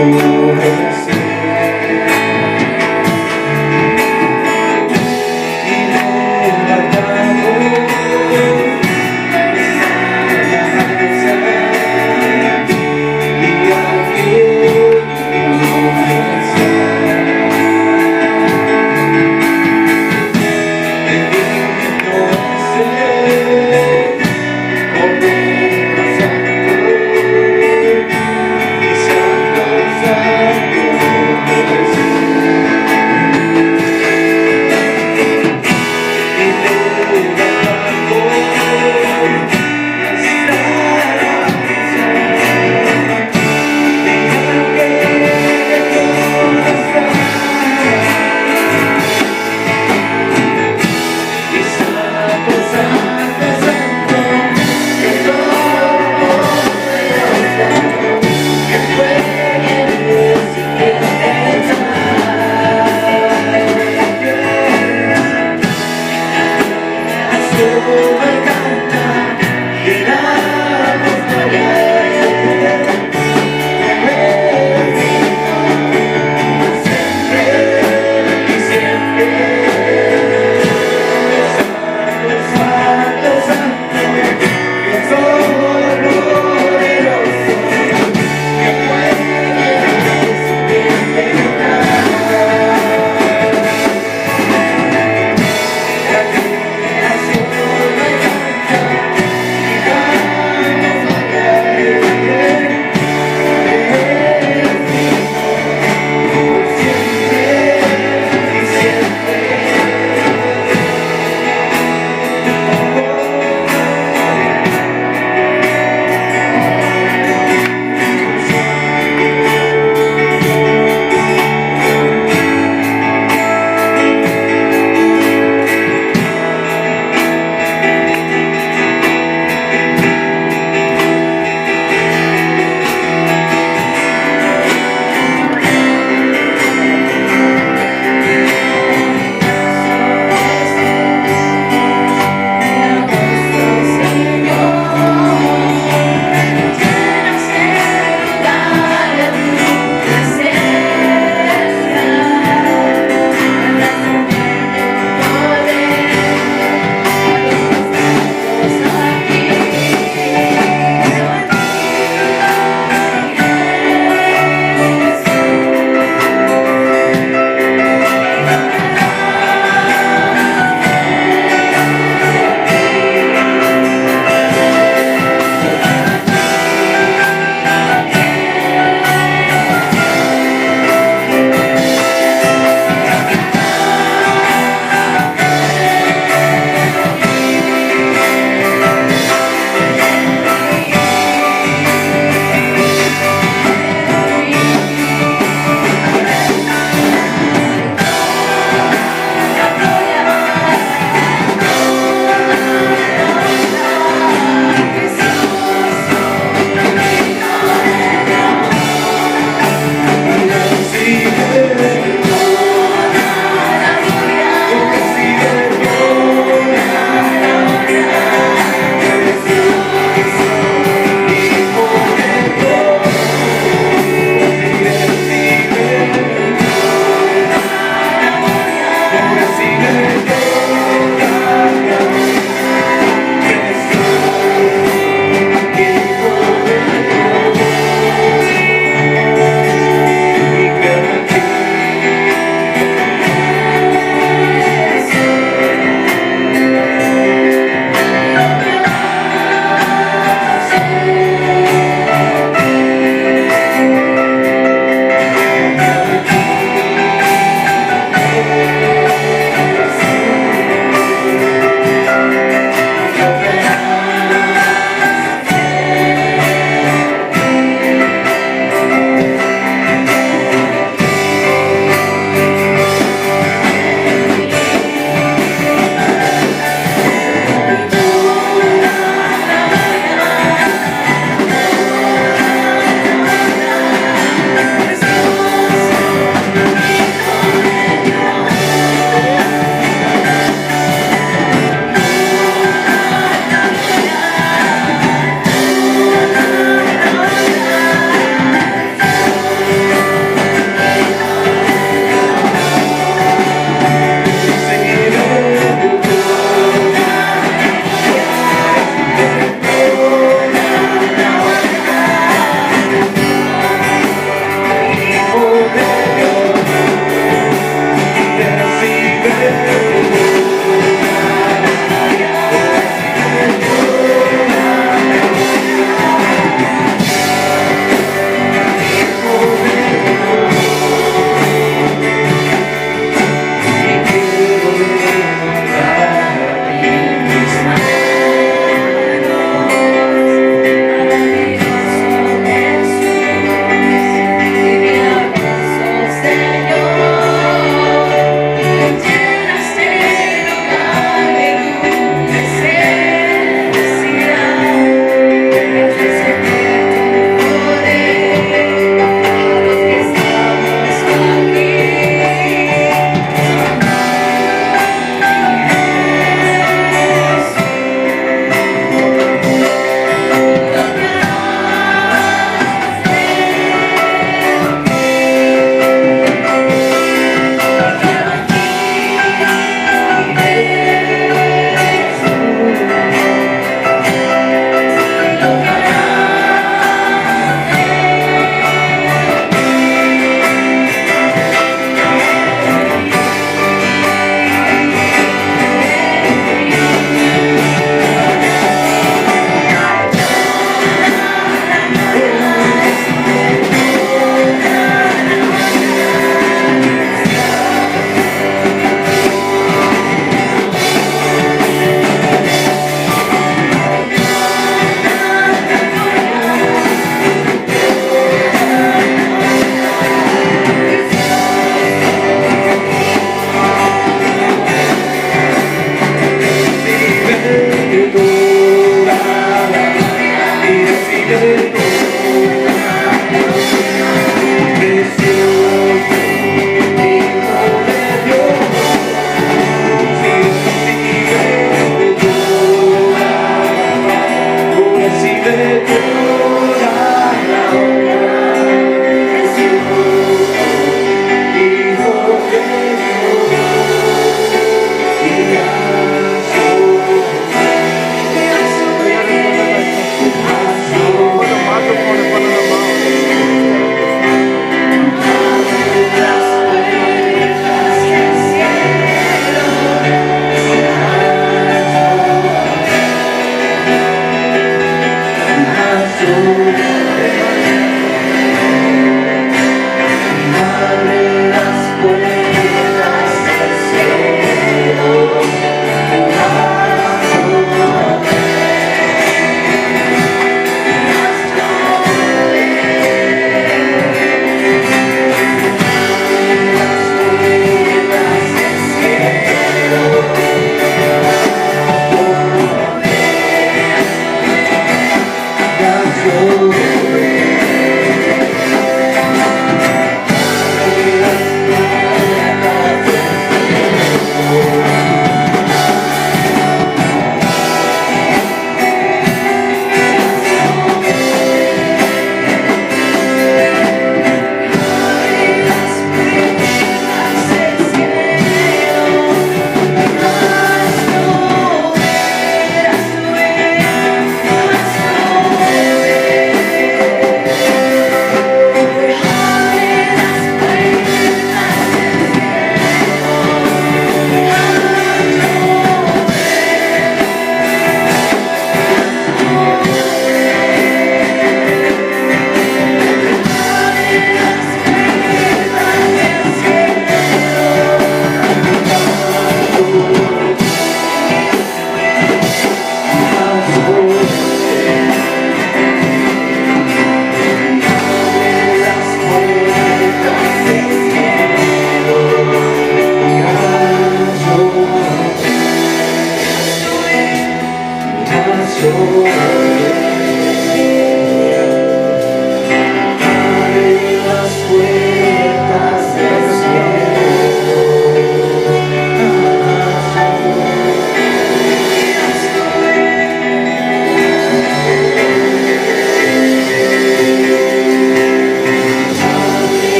Santo,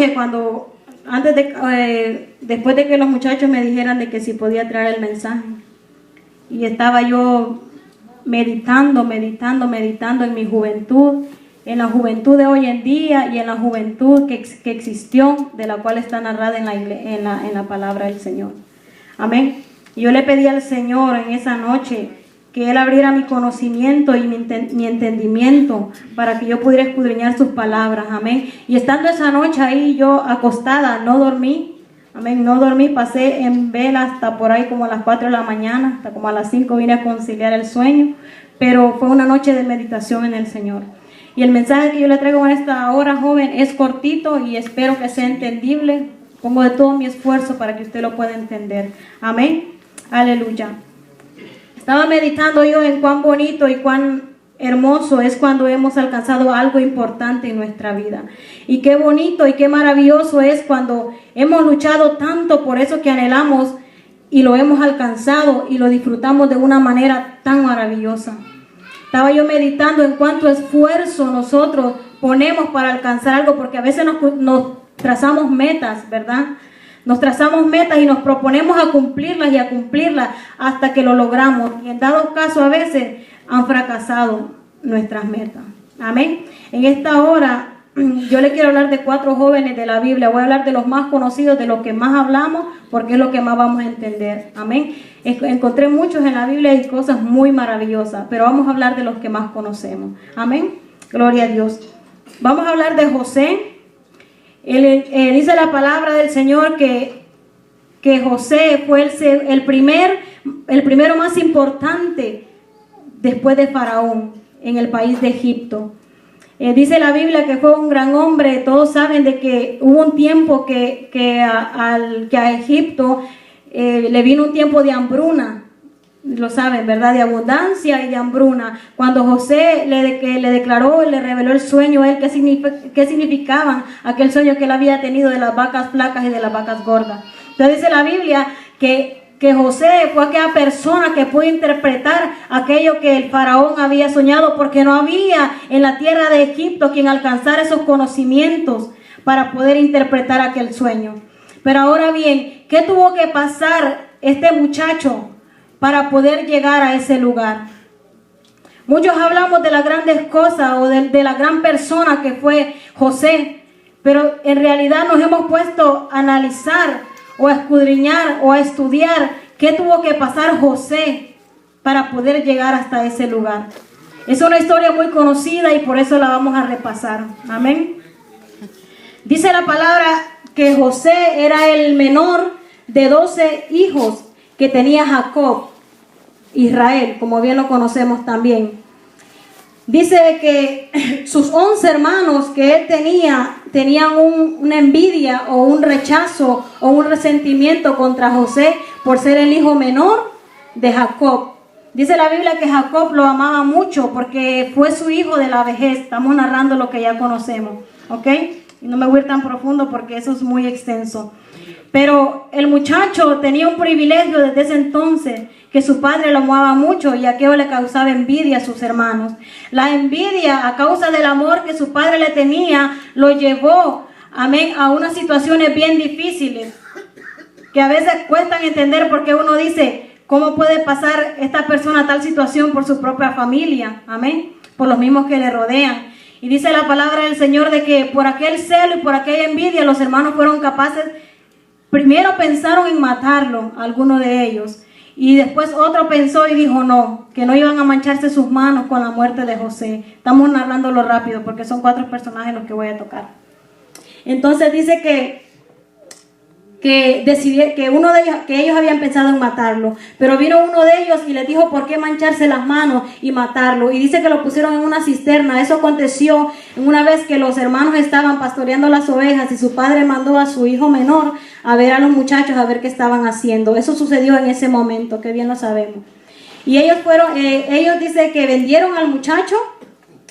noche, después de que los muchachos me dijeran de que si podía traer el mensaje, y estaba yo meditando en mi juventud, en la juventud de hoy en día y en la juventud que existió, de la cual está narrada en la palabra del Señor. Amén. Y yo le pedí al Señor en esa noche que Él abriera mi conocimiento y mi entendimiento para que yo pudiera escudriñar sus palabras. Amén. Y estando esa noche ahí yo acostada, no dormí. Amén, no dormí, pasé en vela hasta por ahí como a las 4 de la mañana, hasta como a las 5 vine a conciliar el sueño, pero fue una noche de meditación en el Señor. Y el mensaje que yo le traigo en esta hora, joven, es cortito y espero que sea entendible. Pongo de todo mi esfuerzo para que usted lo pueda entender. Amén, aleluya. Estaba meditando yo en cuán bonito y cuán hermoso es cuando hemos alcanzado algo importante en nuestra vida. Y qué bonito y qué maravilloso es cuando hemos luchado tanto por eso que anhelamos y lo hemos alcanzado y lo disfrutamos de una manera tan maravillosa. Estaba yo meditando en cuánto esfuerzo nosotros ponemos para alcanzar algo, porque a veces nos trazamos metas, ¿verdad? Nos trazamos metas y nos proponemos a cumplirlas y a cumplirlas hasta que lo logramos. Y en dado caso a veces han fracasado nuestras metas. Amén. En esta hora yo le quiero hablar de 4 jóvenes de la Biblia. Voy a hablar de los más conocidos, de los que más hablamos, porque es lo que más vamos a entender. Amén. Encontré muchos en la Biblia y cosas muy maravillosas, pero vamos a hablar de los que más conocemos. Amén. Gloria a Dios. Vamos a hablar de José. Dice la palabra del Señor que José fue el primero más importante después de Faraón en el país de Egipto. Dice la Biblia que fue un gran hombre. Todos saben de que hubo un tiempo que a Egipto le vino un tiempo de hambruna. Lo saben, ¿verdad? De abundancia y de hambruna. Cuando José le declaró, le reveló el sueño, qué significaban aquel sueño que él había tenido de las vacas flacas y de las vacas gordas. Entonces dice la Biblia que José fue aquella persona que pudo interpretar aquello que el faraón había soñado, porque no había en la tierra de Egipto quien alcanzara esos conocimientos para poder interpretar aquel sueño. Pero ahora bien, ¿qué tuvo que pasar este muchacho para poder llegar a ese lugar? Muchos hablamos de las grandes cosas o de la gran persona que fue José, pero en realidad nos hemos puesto a analizar o a escudriñar o a estudiar qué tuvo que pasar José para poder llegar hasta ese lugar. Es una historia muy conocida y por eso la vamos a repasar. Amén. Dice la palabra que José era el menor de 12 hijos que tenía Jacob, Israel, como bien lo conocemos también. Dice que sus 11 hermanos que él tenían una envidia o un rechazo o un resentimiento contra José por ser el hijo menor de Jacob. Dice la Biblia que Jacob lo amaba mucho porque fue su hijo de la vejez. Estamos narrando lo que ya conocemos, ¿ok? Y no me voy a ir tan profundo porque eso es muy extenso. Pero el muchacho tenía un privilegio desde ese entonces, que su padre lo amaba mucho y aquello le causaba envidia a sus hermanos. La envidia, a causa del amor que su padre le tenía, lo llevó, amén, a unas situaciones bien difíciles, que a veces cuestan entender, porque uno dice, ¿cómo puede pasar esta persona tal situación por su propia familia? Amén, por los mismos que le rodean. Y dice la palabra del Señor de que por aquel celo y por aquella envidia los hermanos fueron capaces. Primero pensaron en matarlo, alguno de ellos, y después otro pensó y dijo no, que no iban a mancharse sus manos con la muerte de José. Estamos narrándolo rápido porque son 4 personajes los que voy a tocar. Entonces dice que ellos habían pensado en matarlo, pero vino uno de ellos y les dijo por qué mancharse las manos y matarlo, y dice que lo pusieron en una cisterna. Eso aconteció una vez que los hermanos estaban pastoreando las ovejas y su padre mandó a su hijo menor a ver a los muchachos, a ver qué estaban haciendo. Eso sucedió en ese momento, que bien lo sabemos. Y ellos dice que vendieron al muchacho,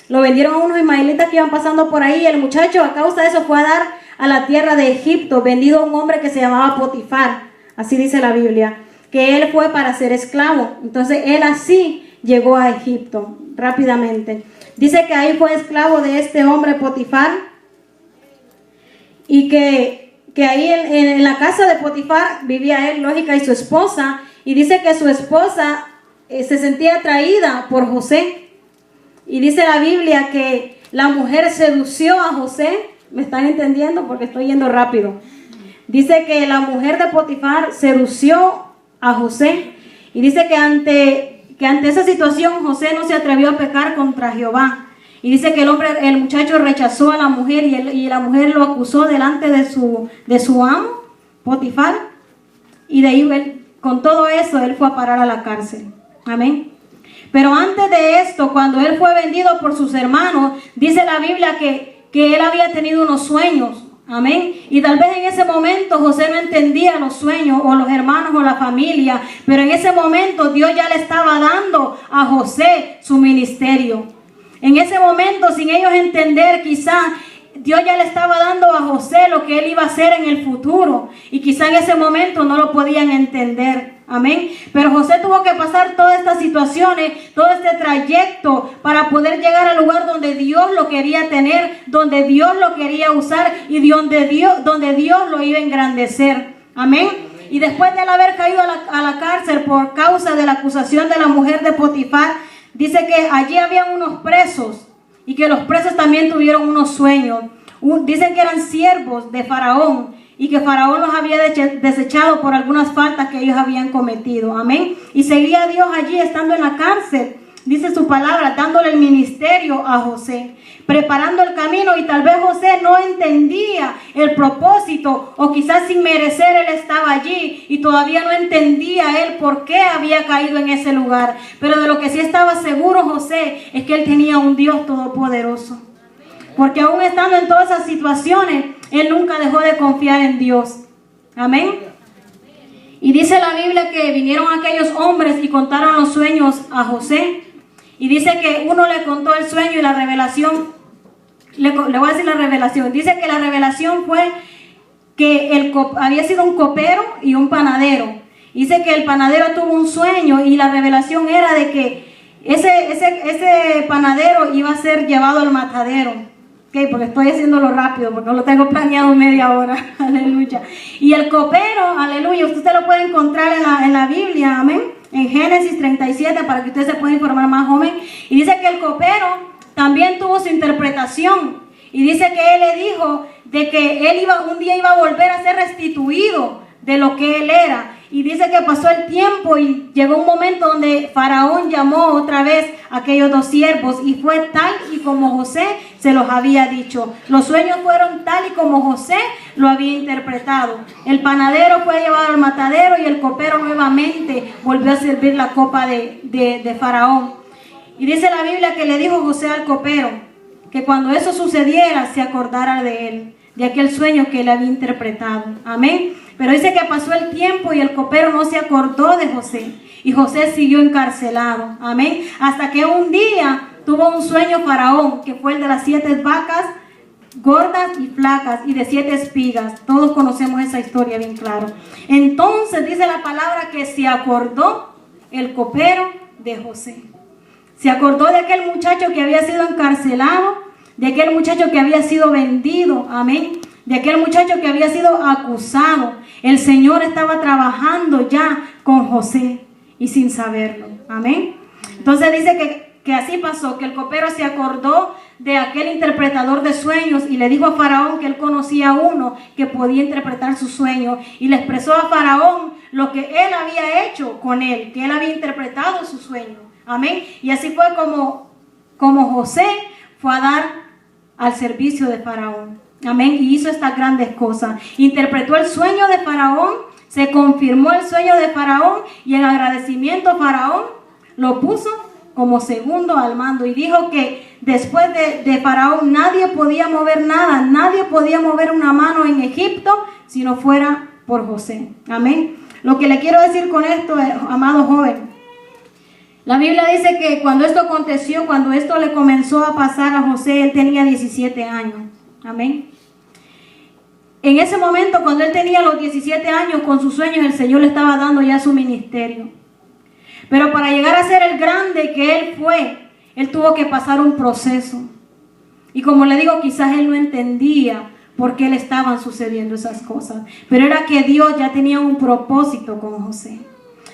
lo vendieron a unos ismaelitas que iban pasando por ahí, y el muchacho a causa de eso fue a dar a la tierra de Egipto, vendido a un hombre que se llamaba Potifar, así dice la Biblia, que él fue para ser esclavo. Entonces él así llegó a Egipto rápidamente. Dice que ahí fue esclavo de este hombre Potifar, y que ahí en la casa de Potifar vivía él, lógica, y su esposa, y dice que su esposa se sentía atraída por José, y dice la Biblia que la mujer sedució a José. ¿Me están entendiendo? Porque estoy yendo rápido. Dice que la mujer de Potifar sedució a José, y dice que ante esa situación José no se atrevió a pecar contra Jehová. Y dice que el muchacho rechazó a la mujer, y la mujer lo acusó delante de su amo, Potifar. Y de ahí con todo eso él fue a parar a la cárcel. Amén. Pero antes de esto, cuando él fue vendido por sus hermanos, dice la Biblia que él había tenido unos sueños. Amén. Y tal vez en ese momento José no entendía los sueños, o los hermanos, o la familia, pero en ese momento Dios ya le estaba dando a José su ministerio. En ese momento, sin ellos entender, quizá Dios ya le estaba dando a José lo que él iba a hacer en el futuro, y quizá en ese momento no lo podían entender. Amén. Pero José tuvo que pasar todas estas situaciones, todo este trayecto, para poder llegar al lugar donde Dios lo quería tener, donde Dios lo quería usar, y donde Dios lo iba a engrandecer. Amén. Y después de él haber caído a la cárcel por causa de la acusación de la mujer de Potifar, dice que allí habían unos presos, y que los presos también tuvieron unos sueños. Dicen que eran siervos de Faraón, y que Faraón los había desechado por algunas faltas que ellos habían cometido. Amén. Y seguía Dios allí estando en la cárcel, dice su palabra, dándole el ministerio a José, preparando el camino. Y tal vez José no entendía el propósito, o quizás sin merecer él estaba allí y todavía no entendía él por qué había caído en ese lugar. Pero de lo que sí estaba seguro José es que él tenía un Dios todopoderoso, porque aún estando en todas esas situaciones, él nunca dejó de confiar en Dios. Amén. Y dice la Biblia que vinieron aquellos hombres y contaron los sueños a José. Y dice que uno le contó el sueño y la revelación. Le voy a decir la revelación. Dice que la revelación fue que había sido un copero y un panadero. Dice que el panadero tuvo un sueño, y la revelación era de que ese panadero iba a ser llevado al matadero. Okay, porque estoy haciéndolo rápido, porque no lo tengo planeado media hora. Aleluya. Y el copero, aleluya, usted lo puede encontrar en la Biblia, amén, en Génesis 37, para que usted se pueda informar más, joven. Y dice que el copero también tuvo su interpretación, y dice que él le dijo de que él un día iba a volver a ser restituido de lo que él era. Y dice que pasó el tiempo, y llegó un momento donde Faraón llamó otra vez a aquellos dos siervos, y fue tal y como José se los había dicho. Los sueños fueron tal y como José lo había interpretado. El panadero fue llevado al matadero, y el copero nuevamente volvió a servir la copa de Faraón. Y dice la Biblia que le dijo José al copero que cuando eso sucediera se acordara de él, de aquel sueño que él había interpretado. Amén. Pero dice que pasó el tiempo y el copero no se acordó de José, y José siguió encarcelado. Amén. Hasta que un día tuvo un sueño Faraón, que fue el de las 7 vacas gordas y flacas, y de 7 espigas. Todos conocemos esa historia bien claro. Entonces dice la palabra que se acordó el copero de José. Se acordó de aquel muchacho que había sido encarcelado, de aquel muchacho que había sido vendido. Amén. De aquel muchacho que había sido acusado. El Señor estaba trabajando ya con José, y sin saberlo. Amén. Entonces dice que así pasó, que el copero se acordó de aquel interpretador de sueños, y le dijo a Faraón que él conocía a uno que podía interpretar sus sueños, y le expresó a Faraón lo que él había hecho con él, que él había interpretado sus sueños. Amén. Y así fue como José fue a dar al servicio de Faraón. Amén. Y hizo estas grandes cosas. Interpretó el sueño de Faraón, se confirmó el sueño de Faraón, y en agradecimiento Faraón lo puso como segundo al mando, y dijo que después de Faraón nadie podía mover nada, nadie podía mover una mano en Egipto si no fuera por José. Amén. Lo que le quiero decir con esto, amado joven, la Biblia dice que cuando esto aconteció, cuando esto le comenzó a pasar a José, él tenía 17 años. Amén. En ese momento, cuando él tenía los 17 años, con sus sueños, el Señor le estaba dando ya su ministerio. Pero para llegar a ser el grande que él fue, él tuvo que pasar un proceso. Y como le digo, quizás él no entendía por qué le estaban sucediendo esas cosas. Pero era que Dios ya tenía un propósito con José.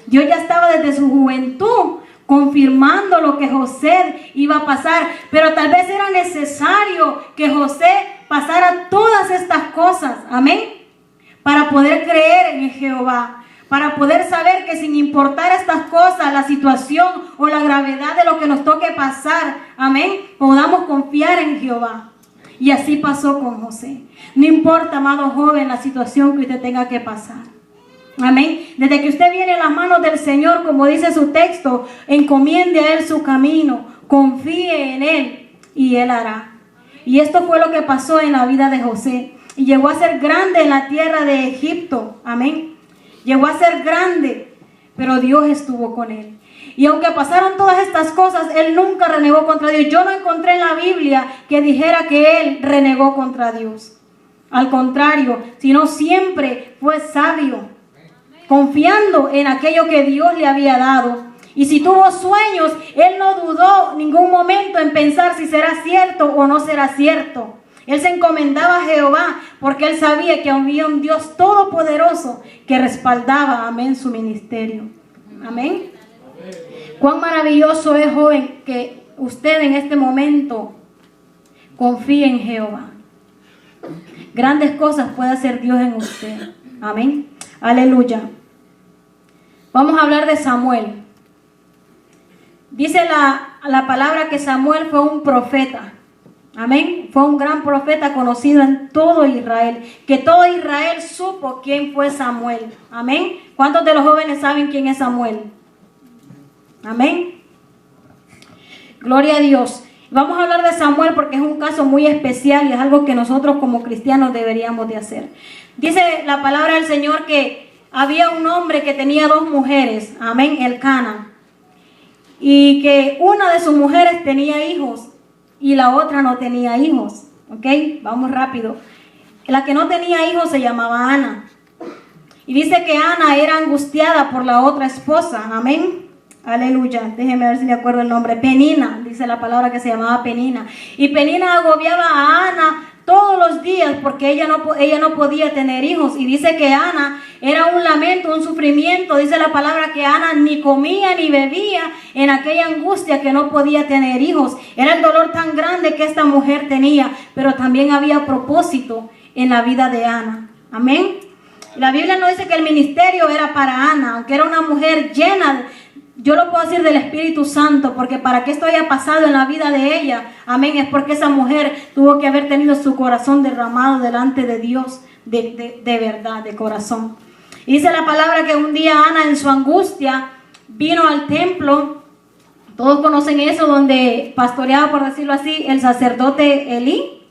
Dios ya estaba desde su juventud confirmando lo que José iba a pasar. Pero tal vez era necesario que José pasara todas estas cosas. Amén. Para poder creer en Jehová. Para poder saber que sin importar estas cosas, la situación o la gravedad de lo que nos toque pasar, amén, podamos confiar en Jehová. Y así pasó con José. No importa, amado joven, la situación que usted tenga que pasar. Amén. Desde que usted viene en las manos del Señor, como dice su texto, encomiende a Él su camino, confíe en Él y Él hará. Y esto fue lo que pasó en la vida de José. Y llegó a ser grande en la tierra de Egipto. Amén. Llegó a ser grande, pero Dios estuvo con él. Y aunque pasaron todas estas cosas, él nunca renegó contra Dios. Yo no encontré en la Biblia que dijera que él renegó contra Dios. Al contrario, sino siempre fue sabio, confiando en aquello que Dios le había dado. Y si tuvo sueños, él no dudó ningún momento en pensar si será cierto o no será cierto. Él se encomendaba a Jehová porque él sabía que había un Dios todopoderoso que respaldaba, amén, su ministerio. Amén. Cuán maravilloso es, joven, que usted en este momento confíe en Jehová. Grandes cosas puede hacer Dios en usted. Amén. Aleluya. Vamos a hablar de Samuel. Dice la palabra que Samuel fue un profeta. Amén. Fue un gran profeta conocido en todo Israel. Que todo Israel supo quién fue Samuel. Amén. ¿Cuántos de los jóvenes saben quién es Samuel? Amén. Gloria a Dios. Vamos a hablar de Samuel porque es un caso muy especial y es algo que nosotros como cristianos deberíamos de hacer. Dice la palabra del Señor que había un hombre que tenía 2 mujeres. Amén. Elcana. Y que una de sus mujeres tenía hijos y la otra no tenía hijos. ¿Ok? Vamos rápido. La que no tenía hijos se llamaba Ana. Y dice que Ana era angustiada por la otra esposa. Amén. Aleluya. Déjeme ver si me acuerdo el nombre. Penina. Dice la palabra que se llamaba Penina. Y Penina agobiaba a Ana todos los días porque ella no podía tener hijos. Y dice que Ana era un lamento, un sufrimiento. Dice la palabra que Ana ni comía ni bebía en aquella angustia que no podía tener hijos. Era el dolor tan grande que esta mujer tenía, pero también había propósito en la vida de Ana. Amén. La Biblia no dice que el ministerio era para Ana, aunque era una mujer llena, yo lo puedo decir, del Espíritu Santo, porque para que esto haya pasado en la vida de ella, amén, es porque esa mujer tuvo que haber tenido su corazón derramado delante de Dios, de verdad, de corazón. Y dice la palabra que un día Ana en su angustia vino al templo, todos conocen eso, donde pastoreaba, por decirlo así, el sacerdote Elí.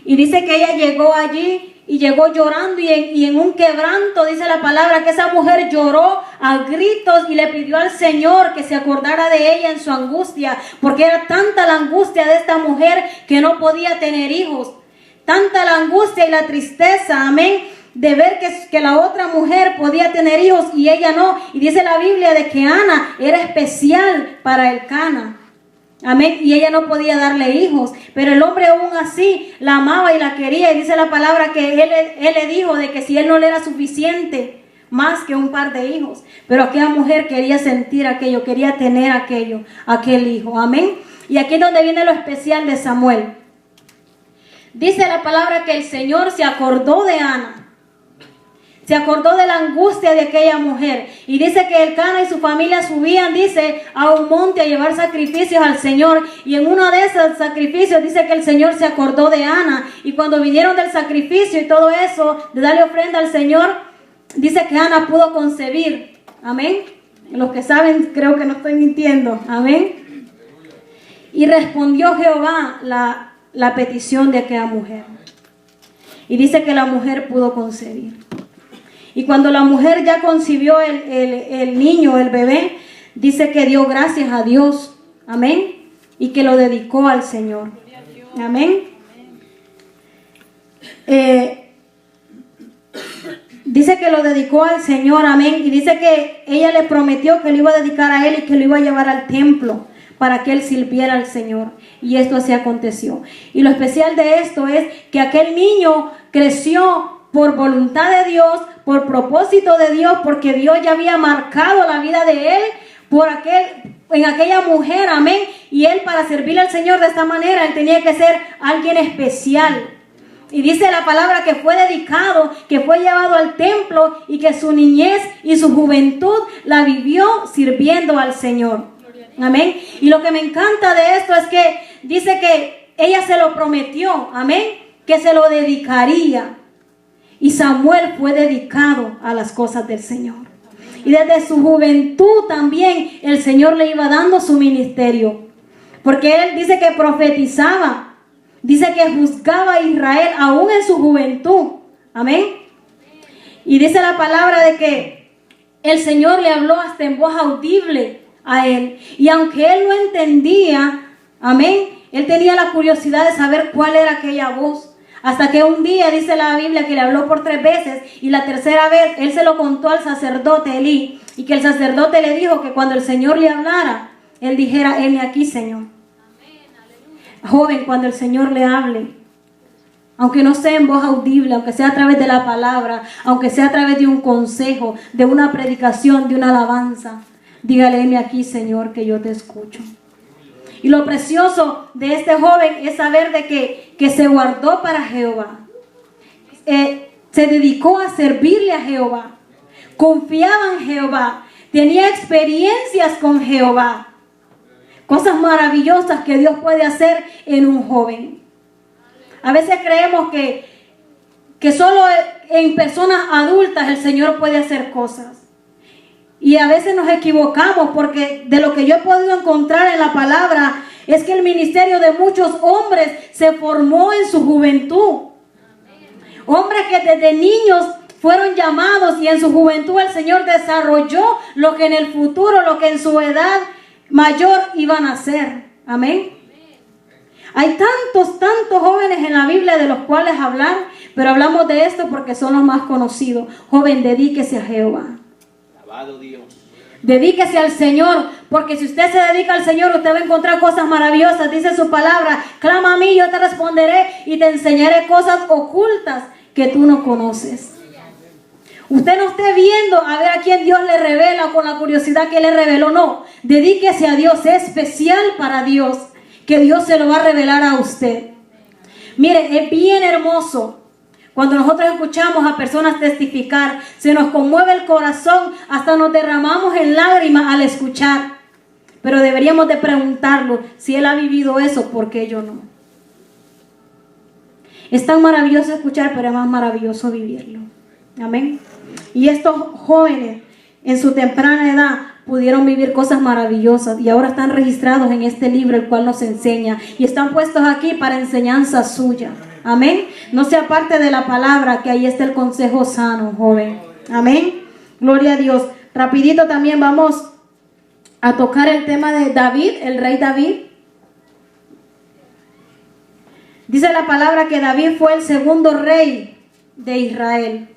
Y dice que ella llegó allí y llegó llorando y en un quebranto, dice la palabra, que esa mujer lloró a gritos y le pidió al Señor que se acordara de ella en su angustia, porque era tanta la angustia de esta mujer que no podía tener hijos. Tanta la angustia y la tristeza, amén, de ver que la otra mujer podía tener hijos y ella no. Y dice la Biblia de que Ana era especial para Elcana. Amén. Y ella no podía darle hijos. Pero el hombre aún así la amaba y la quería. Y dice la palabra que él le dijo de que si él no le era suficiente, más que un par de hijos. Pero aquella mujer quería sentir aquello, quería tener aquel hijo. Amén. Y aquí es donde viene lo especial de Samuel. Dice la palabra que el Señor se acordó de Ana. Se acordó de la angustia de aquella mujer. Y dice que Elcana y su familia subían, dice, a un monte a llevar sacrificios al Señor. Y en uno de esos sacrificios dice que el Señor se acordó de Ana. Y cuando vinieron del sacrificio y todo eso, de darle ofrenda al Señor, dice que Ana pudo concebir. Amén. Los que saben, creo que no estoy mintiendo. Amén. Y respondió Jehová la petición de aquella mujer. Y dice que la mujer pudo concebir. Y cuando la mujer ya concibió el niño, el bebé, dice que dio gracias a Dios. Amén. Y que lo dedicó al Señor. Amén. Dice que lo dedicó al Señor. Amén. Y dice que ella le prometió que lo iba a dedicar a él y que lo iba a llevar al templo para que él sirviera al Señor. Y esto así aconteció. Y lo especial de esto es que aquel niño creció por voluntad de Dios, por propósito de Dios, porque Dios ya había marcado la vida de él en aquella mujer, amén. Y él, para servirle al Señor de esta manera, él tenía que ser alguien especial. Y dice la palabra que fue dedicado, que fue llevado al templo y que su niñez y su juventud la vivió sirviendo al Señor. Amén. Y lo que me encanta de esto es que dice que ella se lo prometió, amén, que se lo dedicaría. Y Samuel fue dedicado a las cosas del Señor. Y desde su juventud también el Señor le iba dando su ministerio. Porque él dice que profetizaba. Dice que juzgaba a Israel aún en su juventud. Amén. Y dice la palabra de que el Señor le habló hasta en voz audible a él. Y aunque él no entendía, amén, él tenía la curiosidad de saber cuál era aquella voz. Hasta que un día dice la Biblia que le habló por 3 veces y la tercera vez él se lo contó al sacerdote Elí. Y que el sacerdote le dijo que cuando el Señor le hablara, él dijera: heme aquí, Señor. Joven, cuando el Señor le hable, aunque no sea en voz audible, aunque sea a través de la palabra, aunque sea a través de un consejo, de una predicación, de una alabanza, dígale: heme aquí, Señor, que yo te escucho. Y lo precioso de este joven es saber de que se guardó para Jehová. Se dedicó a servirle a Jehová. Confiaba en Jehová. Tenía experiencias con Jehová. Cosas maravillosas que Dios puede hacer en un joven. A veces creemos que solo en personas adultas el Señor puede hacer cosas. Y a veces nos equivocamos, porque de lo que yo he podido encontrar en la palabra es que el ministerio de muchos hombres se formó en su juventud. Hombres que desde niños fueron llamados y en su juventud el Señor desarrolló lo que en el futuro, lo que en su edad mayor iban a hacer. Amén. Hay tantos jóvenes en la Biblia de los cuales hablar, pero hablamos de esto porque son los más conocidos. Joven, dedíquese a Jehová. Dios. Dedíquese al Señor, porque si usted se dedica al Señor, usted va a encontrar cosas maravillosas. Dice su palabra: clama a mí, yo te responderé y te enseñaré cosas ocultas que tú no conoces. Usted no esté viendo a ver a quién Dios le revela con la curiosidad que le reveló. No, dedíquese a Dios, es especial para Dios, que Dios se lo va a revelar a usted. Mire, es bien hermoso cuando nosotros escuchamos a personas testificar. Se nos conmueve el corazón, hasta nos derramamos en lágrimas al escuchar. Pero deberíamos de preguntarlo: si él ha vivido eso, ¿por qué yo no? Es tan maravilloso escuchar, pero es más maravilloso vivirlo. Amén. Y estos jóvenes en su temprana edad pudieron vivir cosas maravillosas y ahora están registrados en este libro, el cual nos enseña, y están puestos aquí para enseñanza suya. Amén. No se aparte de la palabra, que ahí está el consejo sano, joven. Amén. Gloria a Dios. Rapidito también vamos a tocar el tema de David, el rey David. Dice la palabra que David fue el segundo rey de Israel.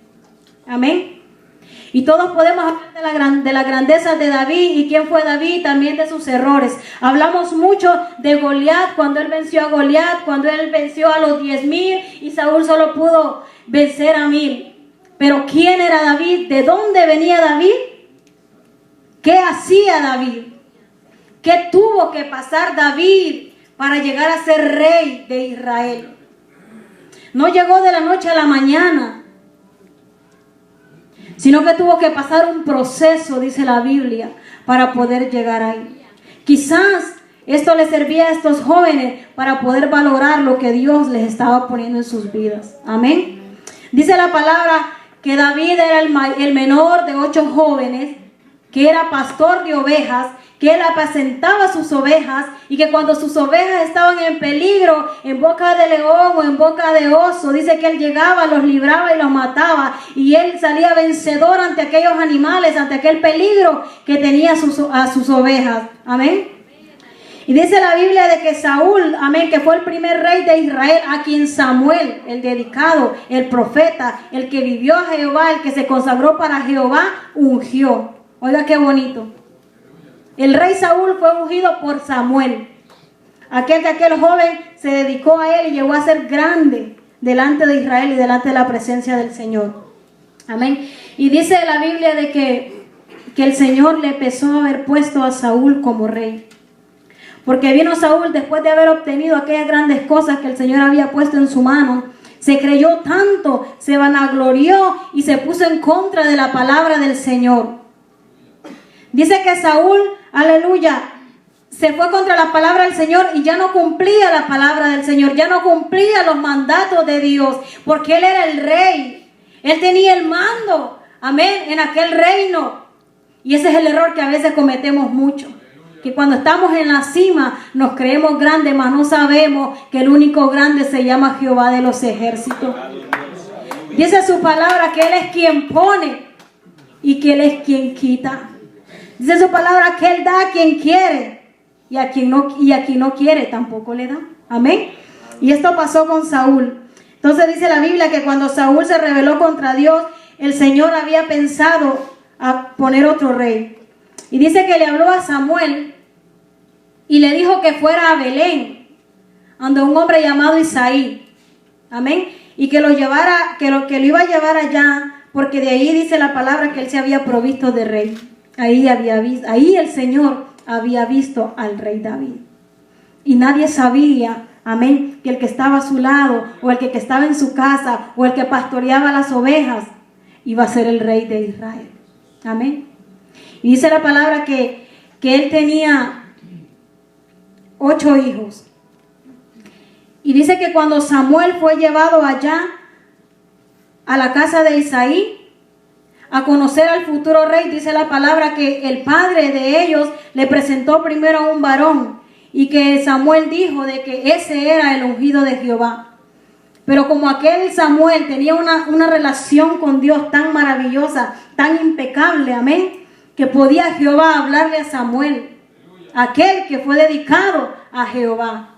Amén. Y todos podemos hablar de la grandeza de David. ¿Y quién fue David? También de sus errores. Hablamos mucho de Goliat, cuando él venció a Goliat, cuando él venció a los 10,000 y Saúl solo pudo vencer a 1,000. Pero ¿quién era David? ¿De dónde venía David? ¿Qué hacía David? ¿Qué tuvo que pasar David para llegar a ser rey de Israel? No llegó de la noche a la mañana, sino que tuvo que pasar un proceso, dice la Biblia, para poder llegar ahí. Quizás esto les servía a estos jóvenes para poder valorar lo que Dios les estaba poniendo en sus vidas. Amén. Dice la palabra que David era el menor de 8 jóvenes, que era pastor de ovejas, que él apacentaba sus ovejas, y que cuando sus ovejas estaban en peligro, en boca de león o en boca de oso, dice que él llegaba, los libraba y los mataba, y él salía vencedor ante aquellos animales, ante aquel peligro que tenía a sus ovejas. Amén. Y dice la Biblia de que Saúl, amén, que fue el primer rey de Israel, a quien Samuel, el dedicado, el profeta, el que vivió a Jehová, el que se consagró para Jehová, ungió. Oiga qué bonito. El rey Saúl fue ungido por Samuel. Aquel joven se dedicó a él y llegó a ser grande delante de Israel y delante de la presencia del Señor. Amén. Y dice la Biblia de que el Señor le empezó a haber puesto a Saúl como rey. Porque vino Saúl después de haber obtenido aquellas grandes cosas que el Señor había puesto en su mano. Se creyó tanto, se vanaglorió y se puso en contra de la palabra del Señor. Dice que Saúl, aleluya, se fue contra la palabra del Señor y ya no cumplía la palabra del Señor, ya no cumplía los mandatos de Dios, porque él era el rey. Él tenía el mando, amén, en aquel reino. Y ese es el error que a veces cometemos mucho. Que cuando estamos en la cima nos creemos grandes, mas no sabemos que el único grande se llama Jehová de los ejércitos. Dice su palabra que Él es quien pone y que Él es quien quita. Dice su palabra que Él da a quien quiere y a quien no quiere tampoco le da. Amén. Y esto pasó con Saúl. Entonces dice la Biblia que cuando Saúl se rebeló contra Dios, el Señor había pensado a poner otro rey. Y dice que le habló a Samuel y le dijo que fuera a Belén, donde un hombre llamado Isaí. Amén. Y que lo llevara, que lo iba a llevar allá, porque de ahí dice la palabra que él se había provisto de rey. Ahí el Señor había visto al rey David. Y nadie sabía, amén, que el que estaba a su lado, o el que estaba en su casa, o el que pastoreaba las ovejas, iba a ser el rey de Israel. Amén. Y dice la palabra que él tenía 8 hijos. Y dice que cuando Samuel fue llevado allá a la casa de Isaí a conocer al futuro rey, dice la palabra que el padre de ellos le presentó primero a un varón y que Samuel dijo de que ese era el ungido de Jehová. Pero como aquel Samuel tenía una relación con Dios tan maravillosa, tan impecable, amén, que podía Jehová hablarle a Samuel, aquel que fue dedicado a Jehová.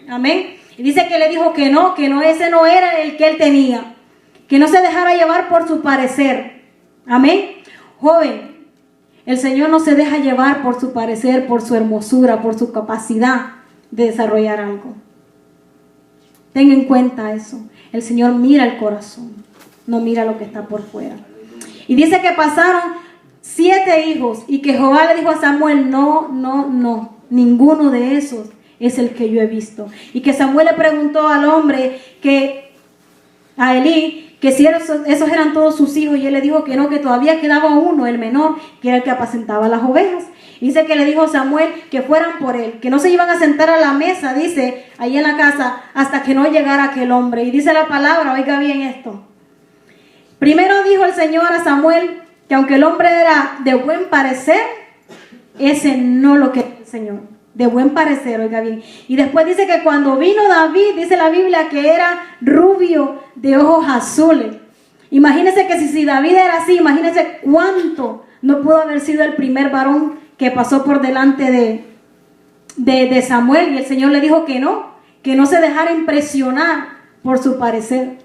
Amén. Y dice que le dijo que no, ese no era el que él tenía. Que no se dejara llevar por su parecer. Amén. Joven, el Señor no se deja llevar por su parecer, por su hermosura, por su capacidad de desarrollar algo. Tenga en cuenta eso. El Señor mira el corazón, no mira lo que está por fuera. Y dice que pasaron 7 hijos y que Jehová le dijo a Samuel, no, ninguno de esos es el que yo he visto. Y que Samuel le preguntó al hombre, a Elí, que si esos eran todos sus hijos, y él le dijo que no, que todavía quedaba uno, el menor, que era el que apacentaba las ovejas. Y dice que le dijo a Samuel que fueran por él, que no se iban a sentar a la mesa, dice, ahí en la casa, hasta que no llegara aquel hombre. Y dice la palabra, oiga bien esto. Primero dijo el Señor a Samuel que aunque el hombre era de buen parecer, ese no lo quería el Señor. De buen parecer, oiga bien. Y después dice que cuando vino David, dice la Biblia que era rubio de ojos azules. Imagínense que si David era así, imagínense cuánto no pudo haber sido el primer varón que pasó por delante de Samuel. Y el Señor le dijo que no se dejara impresionar por su parecer.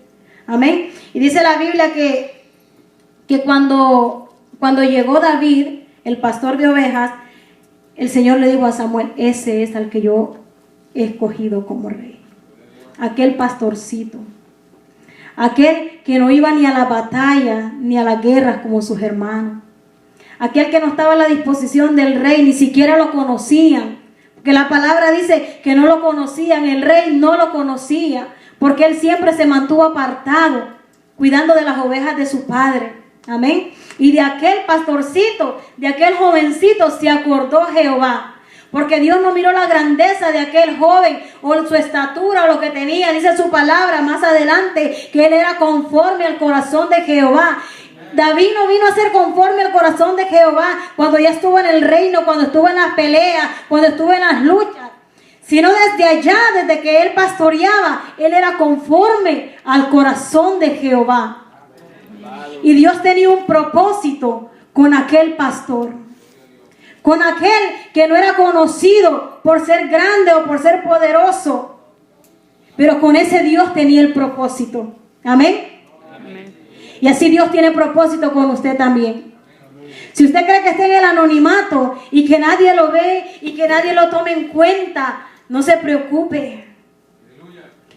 Amén. Y dice la Biblia que cuando llegó David, el pastor de ovejas, el Señor le dijo a Samuel, ese es al que yo he escogido como rey. Aquel pastorcito. Aquel que no iba ni a la batalla, ni a las guerras como sus hermanos. Aquel que no estaba a la disposición del rey, ni siquiera lo conocían. Porque la palabra dice que no lo conocían, el rey no lo conocía. Porque él siempre se mantuvo apartado, cuidando de las ovejas de su padre. Amén. Y de aquel pastorcito, de aquel jovencito se acordó Jehová. Porque Dios no miró la grandeza de aquel joven o su estatura o lo que tenía. Dice su palabra más adelante que él era conforme al corazón de Jehová. David no vino a ser conforme al corazón de Jehová cuando ya estuvo en el reino, cuando estuvo en las peleas, cuando estuvo en las luchas. Sino desde allá, desde que él pastoreaba, él era conforme al corazón de Jehová. Y Dios tenía un propósito con aquel pastor, con aquel que no era conocido por ser grande o por ser poderoso, pero con ese Dios tenía el propósito. Amén. Amén. Y así Dios tiene propósito con usted también. Si usted cree que está en el anonimato y que nadie lo ve y que nadie lo tome en cuenta, no se preocupe.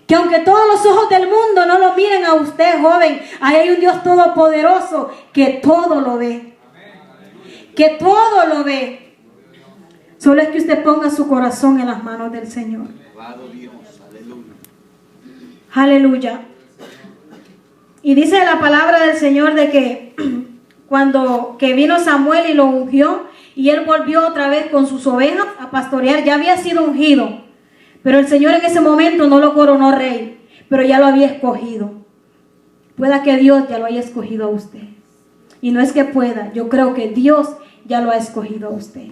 Que aunque todos los ojos del mundo no lo miren a usted, joven, ahí hay un Dios todopoderoso que todo lo ve. Que todo lo ve. Solo es que usted ponga su corazón en las manos del Señor. Aleluya. Y dice la palabra del Señor de que cuando que vino Samuel y lo ungió, y él volvió otra vez con sus ovejas a pastorear, ya había sido ungido. Pero el Señor en ese momento no lo coronó rey, pero ya lo había escogido. Pueda que Dios ya lo haya escogido a usted. Y no es que pueda, yo creo que Dios ya lo ha escogido a usted.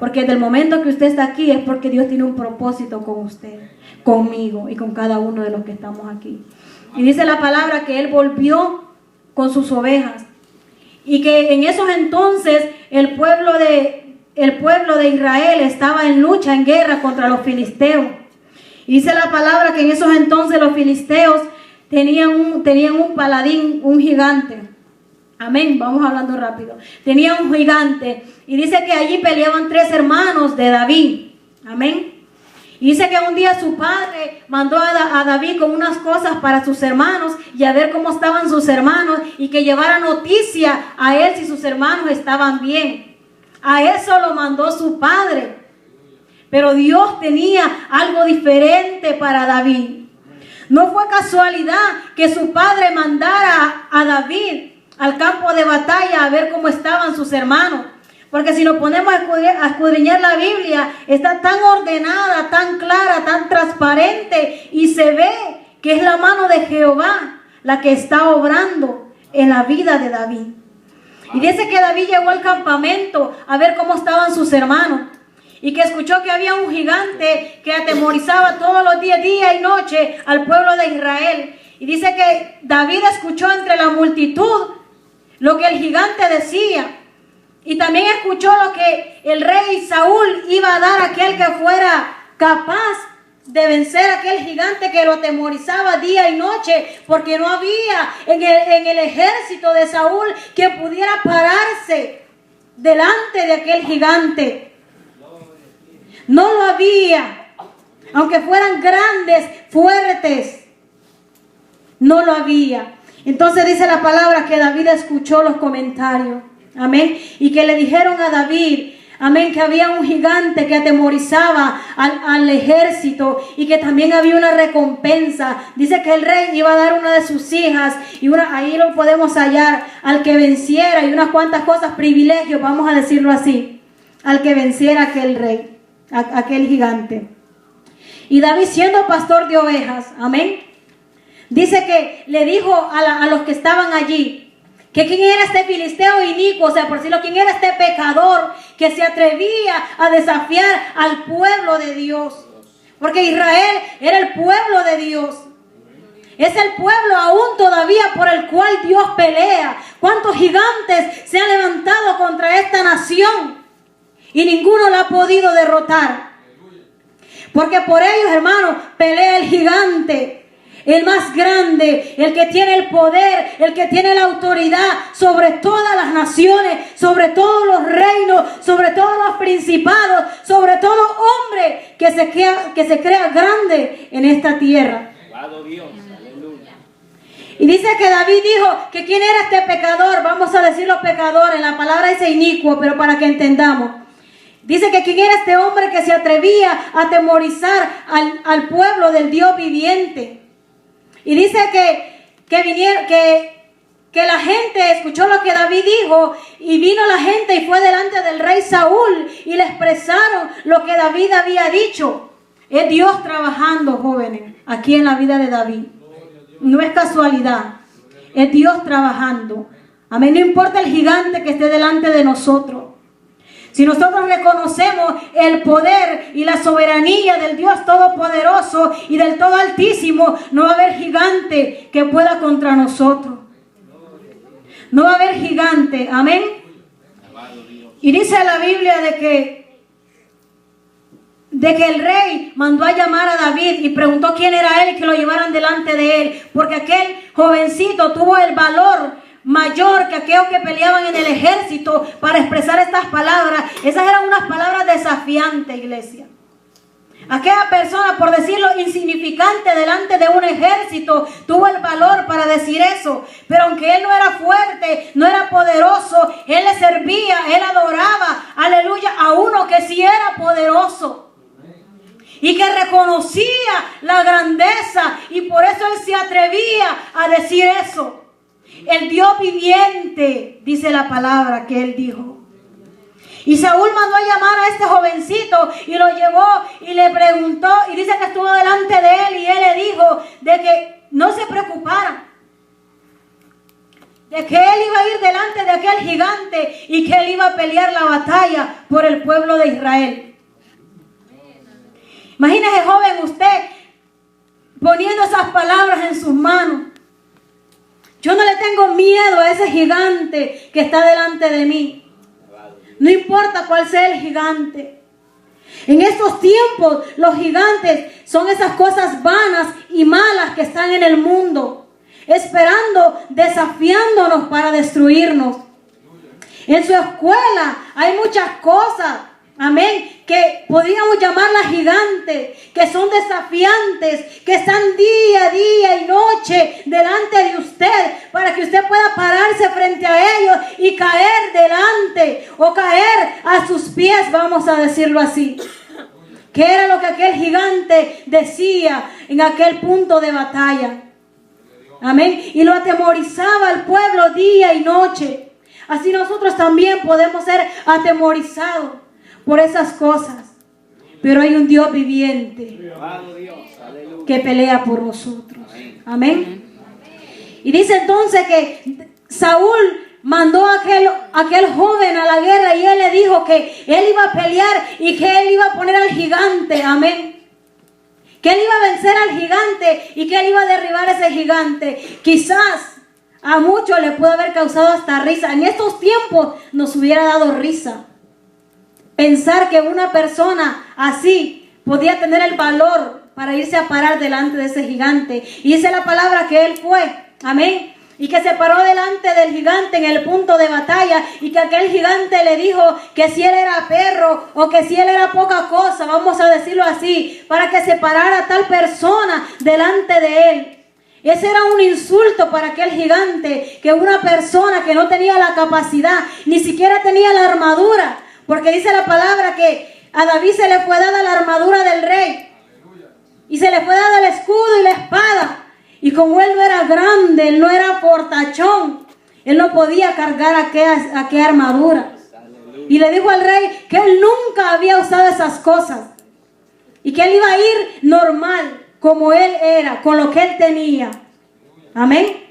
Porque desde el momento que usted está aquí es porque Dios tiene un propósito con usted, conmigo y con cada uno de los que estamos aquí. Y dice la palabra que él volvió con sus ovejas. Y que en esos entonces el pueblo de Israel estaba en lucha, en guerra contra los filisteos. Y dice la palabra que en esos entonces los filisteos tenían un paladín, un gigante. Amén, vamos hablando rápido. Tenían un gigante. Y dice que allí peleaban 3 hermanos de David. Amén. Y dice que un día su padre mandó a David con unas cosas para sus hermanos y a ver cómo estaban sus hermanos y que llevara noticia a él si sus hermanos estaban bien. A eso lo mandó su padre. Pero Dios tenía algo diferente para David. No fue casualidad que su padre mandara a David al campo de batalla a ver cómo estaban sus hermanos. Porque si nos ponemos a escudriñar la Biblia, está tan ordenada, tan clara, tan transparente y se ve que es la mano de Jehová la que está obrando en la vida de David. Y dice que David llegó al campamento a ver cómo estaban sus hermanos y que escuchó que había un gigante que atemorizaba todos los días, día y noche al pueblo de Israel. Y dice que David escuchó entre la multitud lo que el gigante decía. Y también escuchó lo que el rey Saúl iba a dar a aquel que fuera capaz de vencer a aquel gigante que lo atemorizaba día y noche, porque no había en el ejército de Saúl que pudiera pararse delante de aquel gigante. No lo había, aunque fueran grandes, fuertes, no lo había. Entonces dice la palabra que David escuchó los comentarios. Amén. Y que le dijeron a David, amén, que había un gigante que atemorizaba al ejército y que también había una recompensa. Dice que el rey iba a dar una de sus hijas y ahí lo podemos hallar, al que venciera y unas cuantas cosas, privilegios, vamos a decirlo así, al que venciera aquel rey, aquel gigante. Y David, siendo pastor de ovejas, amén, dice que le dijo a los que estaban allí, que quién era este filisteo inicuo, o sea, por decirlo, quién era este pecador que se atrevía a desafiar al pueblo de Dios. Porque Israel era el pueblo de Dios. Es el pueblo aún todavía por el cual Dios pelea. ¿Cuántos gigantes se han levantado contra esta nación? Y ninguno la ha podido derrotar. Porque por ellos, hermanos, pelea el gigante. El más grande, el que tiene el poder, el que tiene la autoridad sobre todas las naciones, sobre todos los reinos, sobre todos los principados, sobre todo hombre que se crea grande en esta tierra. Y dice que David dijo que quién era este pecador, vamos a decir los pecadores, la palabra dice inicuo, pero para que entendamos. Dice que quién era este hombre que se atrevía a atemorizar al pueblo del Dios viviente. Y dice que la gente escuchó lo que David dijo y vino la gente y fue delante del rey Saúl y le expresaron lo que David había dicho. Es Dios trabajando, jóvenes, aquí en la vida de David. No es casualidad, es Dios trabajando. Amén, no importa el gigante que esté delante de nosotros. Si nosotros reconocemos el poder y la soberanía del Dios Todopoderoso y del Todo Altísimo, no va a haber gigante que pueda contra nosotros. No va a haber gigante, amén. Y dice la Biblia de que el rey mandó a llamar a David y preguntó quién era él y que lo llevaran delante de él, porque aquel jovencito tuvo el valor mayor que aquellos que peleaban en el ejército para expresar estas palabras. Esas eran unas palabras desafiantes, iglesia. Aquella persona, por decirlo, insignificante delante de un ejército, tuvo el valor para decir eso. Pero aunque él no era fuerte, no era poderoso, él le servía, él adoraba, aleluya, a uno que sí era poderoso y que reconocía la grandeza, y por eso él se atrevía a decir eso. El Dios viviente, dice la palabra que él dijo. Y Saúl mandó a llamar a este jovencito y lo llevó y le preguntó, y dice que estuvo delante de él y él le dijo de que no se preocupara, de que él iba a ir delante de aquel gigante y que él iba a pelear la batalla por el pueblo de Israel. Imagínese, joven, usted poniendo esas palabras en sus manos. Yo no le tengo miedo a ese gigante que está delante de mí. No importa cuál sea el gigante. En estos tiempos, los gigantes son esas cosas vanas y malas que están en el mundo, esperando, desafiándonos para destruirnos. En su escuela hay muchas cosas, amén, que podríamos llamarlas gigantes, que son desafiantes, que están día y noche delante de usted, para que usted pueda pararse frente a ellos y caer delante o caer a sus pies, vamos a decirlo así. Que era lo que aquel gigante decía en aquel punto de batalla. Amén. Y lo atemorizaba al pueblo día y noche. Así nosotros también podemos ser atemorizados por esas cosas. Pero hay un Dios viviente que pelea por nosotros. Amén. Y dice entonces que Saúl mandó a aquel joven a la guerra, y él le dijo que él iba a pelear y que él iba a poner al gigante. Amén. Que él iba a vencer al gigante y que él iba a derribar a ese gigante. Quizás a muchos le pudo haber causado hasta risa. En estos tiempos nos hubiera dado risa pensar que una persona así podía tener el valor para irse a parar delante de ese gigante. Y dice la palabra que él fue, amén, y que se paró delante del gigante en el punto de batalla, y que aquel gigante le dijo que si él era perro o que si él era poca cosa, vamos a decirlo así, para que se parara tal persona delante de él. Ese era un insulto para aquel gigante, que una persona que no tenía la capacidad, ni siquiera tenía la armadura, porque dice la palabra que a David se le fue dada la armadura del rey, y se le fue dada el escudo y la espada. Y como él no era grande, él no era fortachón, él no podía cargar aquella armadura. Y le dijo al rey que él nunca había usado esas cosas, y que él iba a ir normal, como él era, con lo que él tenía. Amén.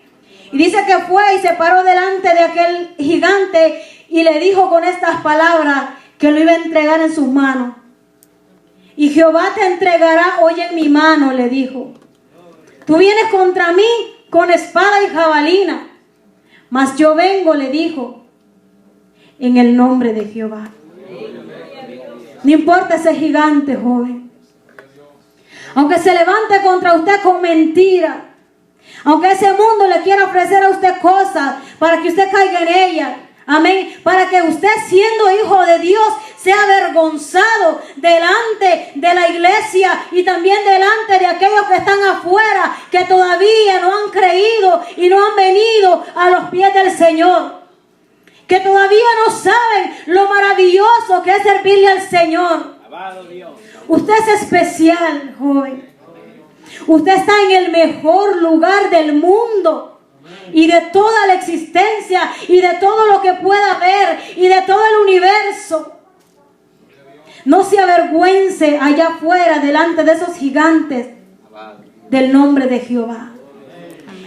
Y dice que fue y se paró delante de aquel gigante y le dijo con estas palabras que lo iba a entregar en sus manos. Y Jehová te entregará hoy en mi mano, le dijo. Tú vienes contra mí con espada y jabalina, mas yo vengo, le dijo, en el nombre de Jehová. No importa ese gigante, joven. Aunque se levante contra usted con mentira, aunque ese mundo le quiera ofrecer a usted cosas para que usted caiga en ellas, amén, para que usted, siendo hijo de Dios, sea avergonzado delante de la iglesia y también delante de aquellos que están afuera, que todavía no han creído y no han venido a los pies del Señor, que todavía no saben lo maravilloso que es servirle al Señor. Alabado Dios. Usted es especial, joven. Usted está en el mejor lugar del mundo y de toda la existencia y de todo lo que pueda haber y de todo el universo. No se avergüence allá afuera delante de esos gigantes del nombre de Jehová.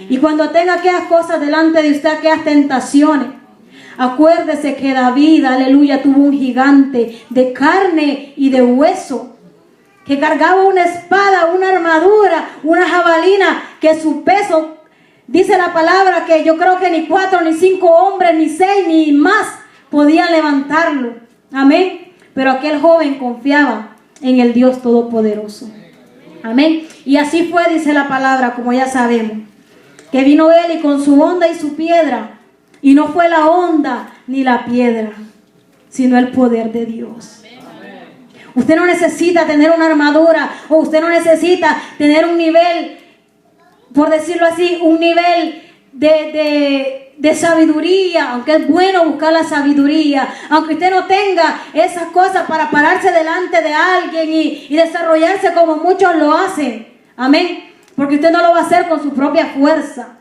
Y cuando tenga aquellas cosas delante de usted, aquellas tentaciones, acuérdese que David, aleluya, tuvo un gigante de carne y de hueso, que cargaba una espada, una armadura, una jabalina, que su peso, dice la palabra, que yo creo que ni 4 ni 5 hombres, ni 6 ni más podían levantarlo. Amén. Pero aquel joven confiaba en el Dios Todopoderoso. Amén. Y así fue, dice la palabra, como ya sabemos, que vino él y con su honda y su piedra Y no fue la onda ni la piedra, sino el poder de Dios. Usted no necesita tener una armadura, o usted no necesita tener un nivel, por decirlo así, un nivel de sabiduría, aunque es bueno buscar la sabiduría, aunque usted no tenga esas cosas para pararse delante de alguien y desarrollarse como muchos lo hacen. Amén. Porque usted no lo va a hacer con su propia fuerza.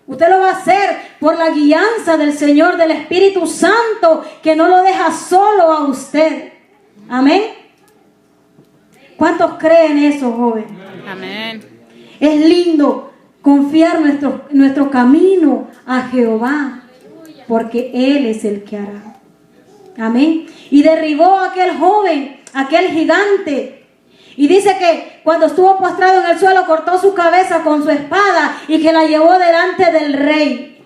Usted lo va a hacer por la guianza del Señor, del Espíritu Santo, que no lo deja solo a usted. Amén. ¿Cuántos creen eso, joven? Amén. Es lindo confiar nuestro camino a Jehová, porque Él es el que hará. Amén. Y derribó a aquel joven, aquel gigante. Y dice que cuando estuvo postrado en el suelo, cortó su cabeza con su espada y que la llevó delante del rey.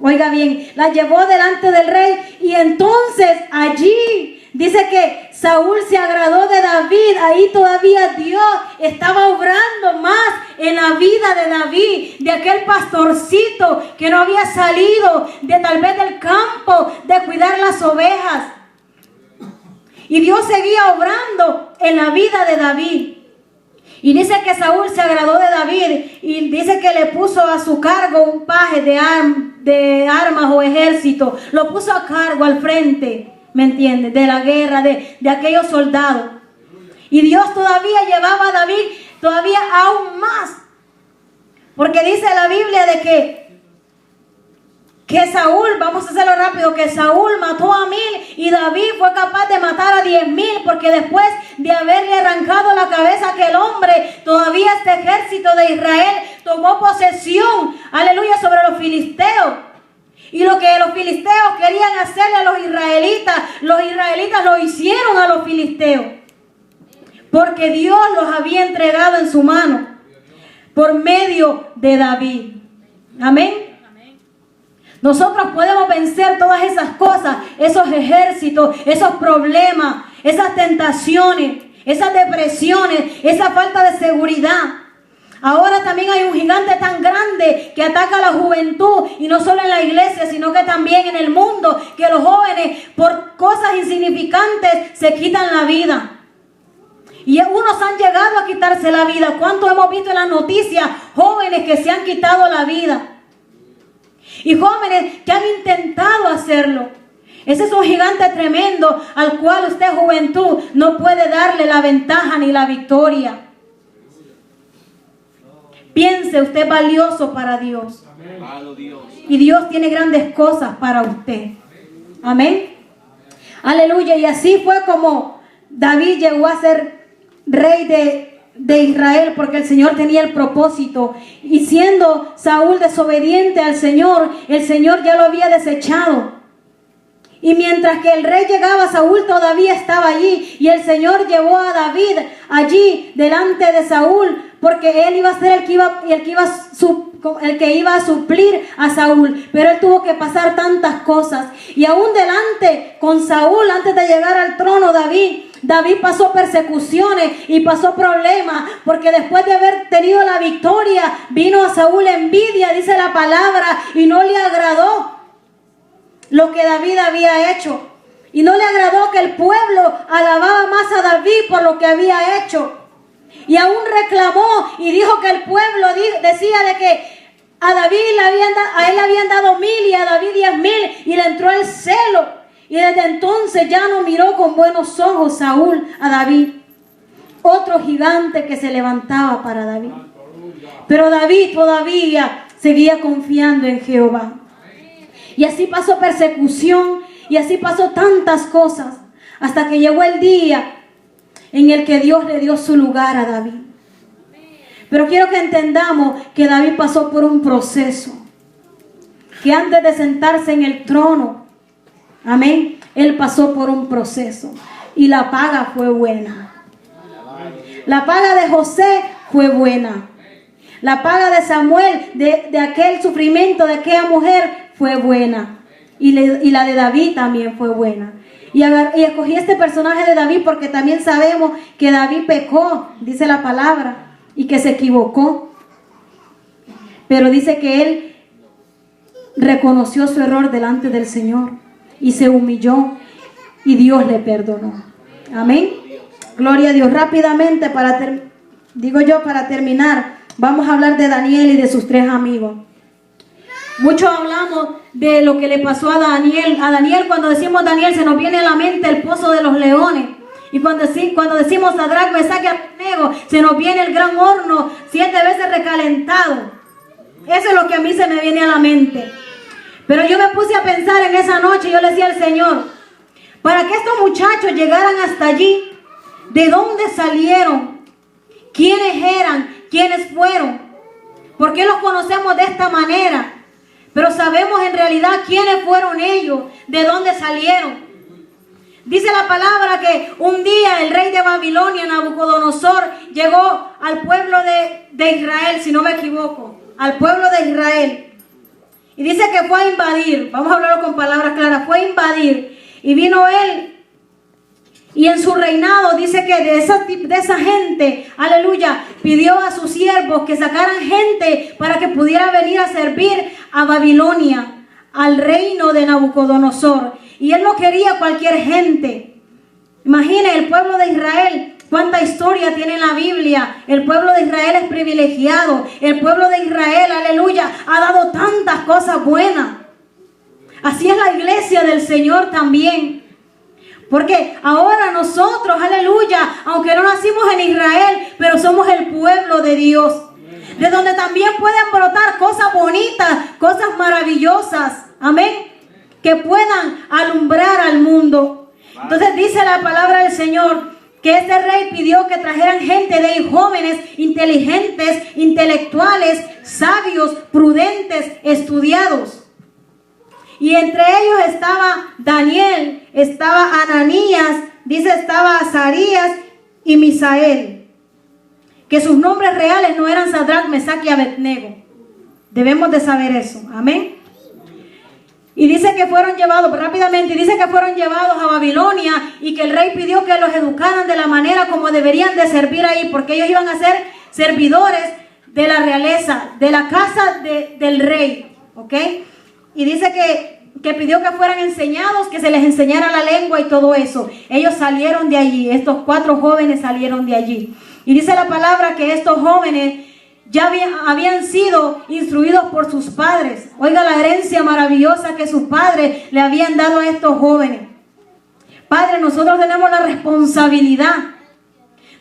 Oiga bien, la llevó delante del rey, y entonces allí dice que Saúl se agradó de David. Ahí todavía Dios estaba obrando más en la vida de David, de aquel pastorcito que no había salido de tal vez del campo de cuidar las ovejas. Y Dios seguía obrando en la vida de David. Y dice que Saúl se agradó de David, y dice que le puso a su cargo un paje de armas o ejército. Lo puso a cargo al frente, ¿me entiendes? De la guerra, de aquellos soldados. Y Dios todavía llevaba a David todavía aún más. Porque dice la Biblia de que Saúl, vamos a hacerlo rápido, que Saúl mató a 1000 y David fue capaz de matar a 10,000, porque después de haberle arrancado la cabeza a aquel hombre, todavía este ejército de Israel tomó posesión, aleluya, sobre los filisteos. Y lo que los filisteos querían hacerle a los israelitas lo hicieron a los filisteos, porque Dios los había entregado en su mano por medio de David. Amén. Nosotros podemos vencer todas esas cosas, esos ejércitos, esos problemas, esas tentaciones, esas depresiones, esa falta de seguridad. Ahora también hay un gigante tan grande que ataca a la juventud, y no solo en la iglesia, sino que también en el mundo, que los jóvenes por cosas insignificantes se quitan la vida. Y unos han llegado a quitarse la vida. ¿Cuánto hemos visto en las noticias? Jóvenes que se han quitado la vida. Y jóvenes que han intentado hacerlo. Ese es un gigante tremendo al cual usted, juventud, no puede darle la ventaja ni la victoria. Piense, usted es valioso para Dios. Y Dios tiene grandes cosas para usted. Amén. Aleluya. Y así fue como David llegó a ser rey de Israel, porque el Señor tenía el propósito. Y siendo Saúl desobediente al Señor, el Señor ya lo había desechado. Y mientras que el rey llegaba, Saúl todavía estaba allí, y el Señor llevó a David allí delante de Saúl, porque él iba a ser el que iba a suplir a Saúl. Pero él tuvo que pasar tantas cosas, y aún delante con Saúl, antes de llegar al trono, David pasó persecuciones y pasó problemas, porque después de haber tenido la victoria, vino a Saúl envidia, dice la palabra, y no le agradó lo que David había hecho. Y no le agradó que el pueblo alababa más a David por lo que había hecho. Y aún reclamó y dijo que el pueblo decía de que a él le habían dado 1000 y a David 10,000, y le entró el celo. Y desde entonces ya no miró con buenos ojos Saúl a David. Otro gigante que se levantaba para David. Pero David todavía seguía confiando en Jehová. Y así pasó persecución, y así pasó tantas cosas, hasta que llegó el día en el que Dios le dio su lugar a David. Pero quiero que entendamos que David pasó por un proceso, que antes de sentarse en el trono, amén, él pasó por un proceso, y la paga fue buena. La paga de José fue buena. La paga de Samuel, de aquel sufrimiento de aquella mujer, fue buena. Y la de David también fue buena. Y escogí este personaje de David porque también sabemos que David pecó, dice la palabra, y que se equivocó. Pero dice que él reconoció su error delante del Señor y se humilló y Dios le perdonó. Amén. Gloria a Dios. Rápidamente, para terminar, vamos a hablar de Daniel y de sus 3 amigos. Mucho hablamos de lo que le pasó a Daniel. A Daniel, cuando decimos Daniel, se nos viene a la mente el pozo de los leones. Y cuando decimos Sadrach, Mesach y Abednego, se nos viene el gran horno 7 veces recalentado. Eso es lo que a mí se me viene a la mente. Pero yo me puse a pensar en esa noche y yo le decía al Señor, para que estos muchachos llegaran hasta allí, ¿de dónde salieron? ¿Quiénes eran? ¿Quiénes fueron? ¿Por qué los conocemos de esta manera? Pero sabemos en realidad quiénes fueron ellos, de dónde salieron. Dice la palabra que un día el rey de Babilonia, Nabucodonosor, llegó al pueblo de Israel, si no me equivoco, al pueblo de Israel. Y dice que fue a invadir, vamos a hablarlo con palabras claras, fue a invadir. Y vino él, y en su reinado dice que de esa gente, aleluya, pidió a sus siervos que sacaran gente para que pudiera venir a servir a Babilonia, al reino de Nabucodonosor. Y él no quería cualquier gente. Imagine el pueblo de Israel, cuánta historia tiene en la Biblia. El pueblo de Israel es privilegiado. El pueblo de Israel, aleluya, ha dado tantas cosas buenas. Así es la iglesia del Señor también. Porque ahora nosotros, aleluya, aunque no nacimos en Israel, pero somos el pueblo de Dios. De donde también pueden brotar cosas bonitas, cosas maravillosas. Amén. Que puedan alumbrar al mundo. Entonces dice la palabra del Señor que este rey pidió que trajeran gente de ahí, jóvenes, inteligentes, intelectuales, sabios, prudentes, estudiados. Y entre ellos estaba Daniel, estaba Ananías, dice estaba Azarías y Misael. Que sus nombres reales no eran Sadrach, Mesach y Abednego. Debemos de saber eso. Amén. Y dice que fueron llevados, rápidamente, dice que fueron llevados a Babilonia y que el rey pidió que los educaran de la manera como deberían de servir ahí, porque ellos iban a ser servidores de la realeza, de la casa del rey, ¿ok? Y dice que pidió que fueran enseñados, que se les enseñara la lengua y todo eso. Ellos salieron de allí, estos 4 jóvenes salieron de allí. Y dice la palabra que estos jóvenes ya habían sido instruidos por sus padres. Oiga la herencia maravillosa que sus padres le habían dado a estos jóvenes. Padre, nosotros tenemos la responsabilidad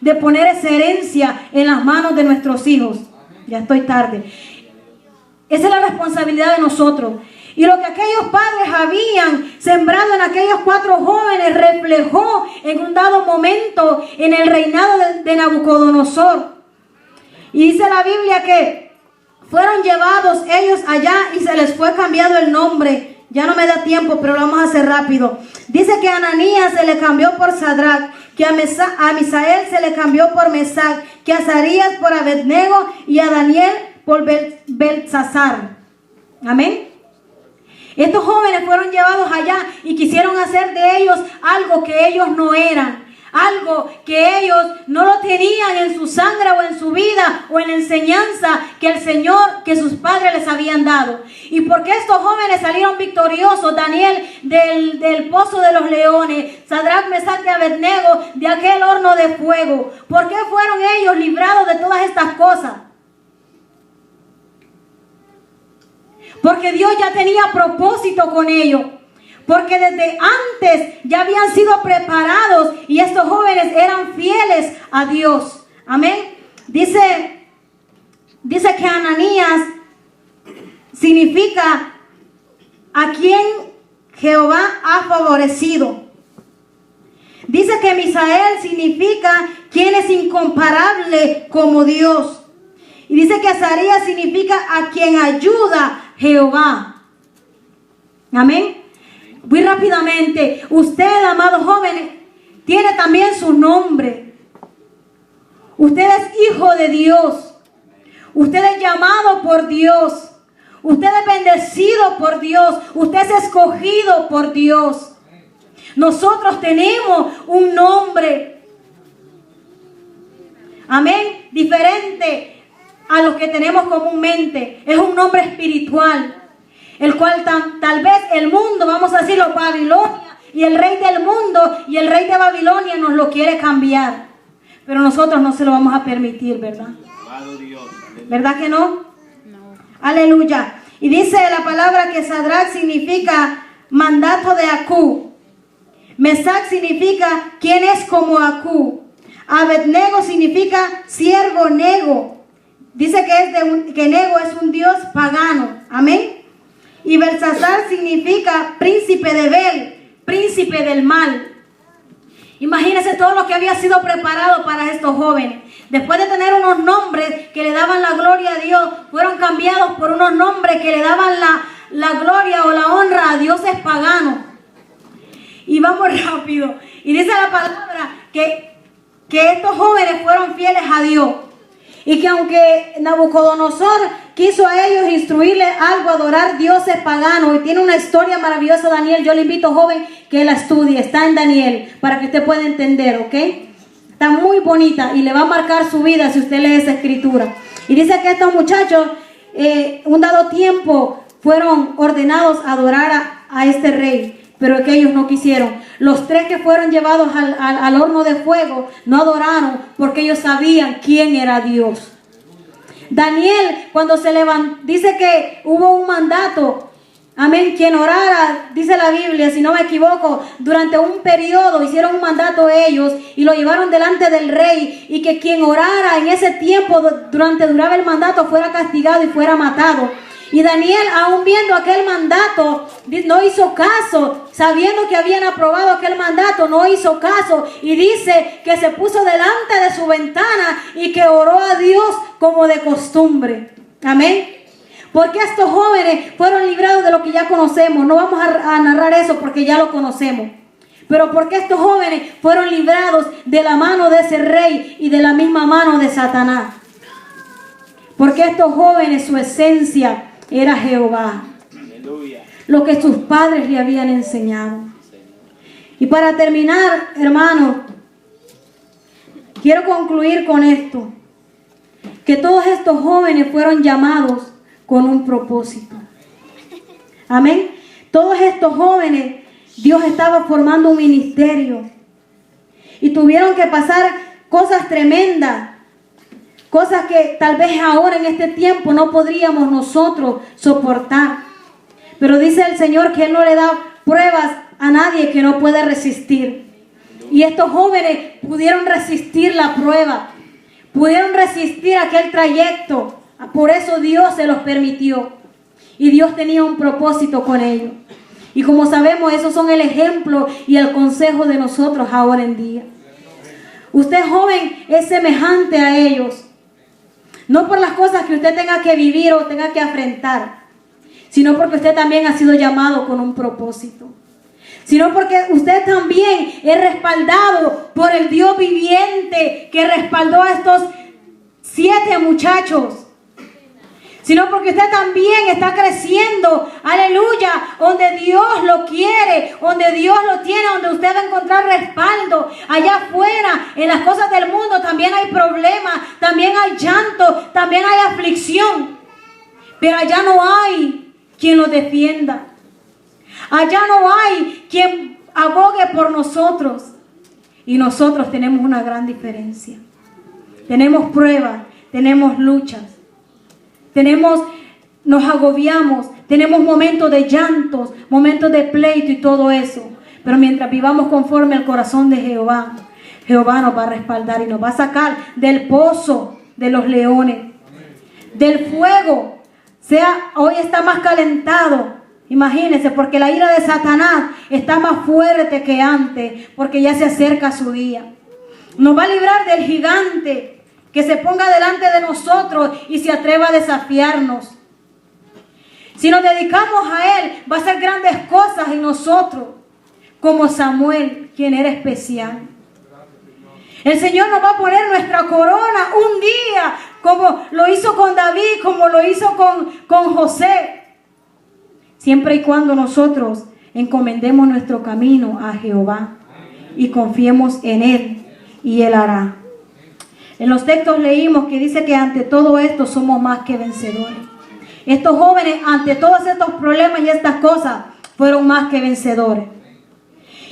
de poner esa herencia en las manos de nuestros hijos. Ya estoy tarde. Esa es la responsabilidad de nosotros. Y lo que aquellos padres habían sembrado en aquellos 4 jóvenes reflejó en un dado momento en el reinado de Nabucodonosor. Y dice la Biblia que fueron llevados ellos allá y se les fue cambiado el nombre. Ya no me da tiempo, pero lo vamos a hacer rápido. Dice que a Ananías se le cambió por Sadrach, que a Misael se le cambió por Mesach, que a Azarías por Abednego y a Daniel por Beltsasar. Amén. Estos jóvenes fueron llevados allá y quisieron hacer de ellos algo que ellos no eran. Algo que ellos no lo tenían en su sangre o en su vida o en la enseñanza que el Señor, que sus padres les habían dado. ¿Y por qué estos jóvenes salieron victoriosos? Daniel del pozo de los leones, Sadrach, Mesach y Abednego de aquel horno de fuego. ¿Por qué fueron ellos librados de todas estas cosas? Porque Dios ya tenía propósito con ellos. Porque desde antes ya habían sido preparados y estos jóvenes eran fieles a Dios. Amén. Dice que Ananías significa a quien Jehová ha favorecido. Dice que Misael significa quien es incomparable como Dios. Y dice que Azarías significa a quien ayuda Jehová. Amén. Muy rápidamente, usted, amados jóvenes, tiene también su nombre. Usted es hijo de Dios. Usted es llamado por Dios. Usted es bendecido por Dios. Usted es escogido por Dios. Nosotros tenemos un nombre. Amén. Diferente a los que tenemos comúnmente. Es un nombre espiritual. el cual tal vez el mundo, vamos a decirlo, Babilonia, y el rey del mundo y el rey de Babilonia nos lo quiere cambiar. Pero nosotros no se lo vamos a permitir, ¿verdad? ¿Verdad que no? No. Aleluya. Y dice la palabra que Sadrach significa mandato de Acú. Mesach significa quien es como Acú. Abednego significa siervo Nego. Dice que Nego es un dios pagano. Amén. Y Belsasar significa príncipe de Bel, príncipe del mal. Imagínense todo lo que había sido preparado para estos jóvenes. Después de tener unos nombres que le daban la gloria a Dios, fueron cambiados por unos nombres que le daban la gloria o la honra a dioses paganos. Y vamos rápido. Y dice la palabra que estos jóvenes fueron fieles a Dios. Y que aunque Nabucodonosor quiso a ellos instruirle algo, adorar dioses paganos, y tiene una historia maravillosa Daniel, yo le invito, joven, que la estudie, está en Daniel, para que usted pueda entender, ¿ok? Está muy bonita y le va a marcar su vida si usted lee esa escritura. Y dice que estos muchachos, un dado tiempo, fueron ordenados a adorar a este rey, pero que ellos no quisieron. Los 3 que fueron llevados al horno de fuego no adoraron porque ellos sabían quién era Dios. Daniel, cuando se levantó, dice que hubo un mandato. Amén, quien orara, dice la Biblia, si no me equivoco, durante un periodo hicieron un mandato ellos y lo llevaron delante del rey, y que quien orara en ese tiempo duraba el mandato fuera castigado y fuera matado. Y Daniel, aún viendo aquel mandato, no hizo caso, sabiendo que habían aprobado aquel mandato, no hizo caso, y dice que se puso delante de su ventana y que oró a Dios como de costumbre. Amén. Porque estos jóvenes fueron librados de lo que ya conocemos. No vamos a narrar eso porque ya lo conocemos. Pero porque estos jóvenes fueron librados de la mano de ese rey y de la misma mano de Satanás. Porque estos jóvenes, su esencia era Jehová. Aleluya. Lo que sus padres le habían enseñado. Y para terminar, hermanos, quiero concluir con esto. Que todos estos jóvenes fueron llamados con un propósito. Amén. Todos estos jóvenes, Dios estaba formando un ministerio. Y tuvieron que pasar cosas tremendas. Cosas que tal vez ahora en este tiempo no podríamos nosotros soportar. Pero dice el Señor que Él no le da pruebas a nadie que no pueda resistir. Y estos jóvenes pudieron resistir la prueba. Pudieron resistir aquel trayecto. Por eso Dios se los permitió. Y Dios tenía un propósito con ellos. Y como sabemos, esos son el ejemplo y el consejo de nosotros ahora en día. Usted, joven, es semejante a ellos. No por las cosas que usted tenga que vivir o tenga que afrontar, sino porque usted también ha sido llamado con un propósito. Sino porque usted también es respaldado por el Dios viviente que respaldó a estos 7 muchachos. Sino porque usted también está creciendo, aleluya, donde Dios lo quiere, donde Dios lo tiene, donde usted va a encontrar respaldo. Allá afuera, en las cosas del mundo, también hay problemas, también hay llanto, también hay aflicción. Pero allá no hay quien los defienda. Allá no hay quien abogue por nosotros. Y nosotros tenemos una gran diferencia. Tenemos pruebas, tenemos luchas. Nos agobiamos, tenemos momentos de llantos, momentos de pleito y todo eso. Pero mientras vivamos conforme al corazón de Jehová, Jehová nos va a respaldar y nos va a sacar del pozo de los leones, del fuego. Hoy está más calentado, imagínense, porque la ira de Satanás está más fuerte que antes, porque ya se acerca su día. Nos va a librar del gigante que se ponga delante de nosotros y se atreva a desafiarnos. Si nos dedicamos a Él, va a hacer grandes cosas en nosotros, como Samuel, quien era especial. El Señor nos va a poner nuestra corona un día, como lo hizo con David, como lo hizo con José. Siempre y cuando nosotros encomendemos nuestro camino a Jehová y confiemos en Él, y Él hará. En los textos leímos que dice que ante todo esto somos más que vencedores. Estos jóvenes, ante todos estos problemas y estas cosas, fueron más que vencedores.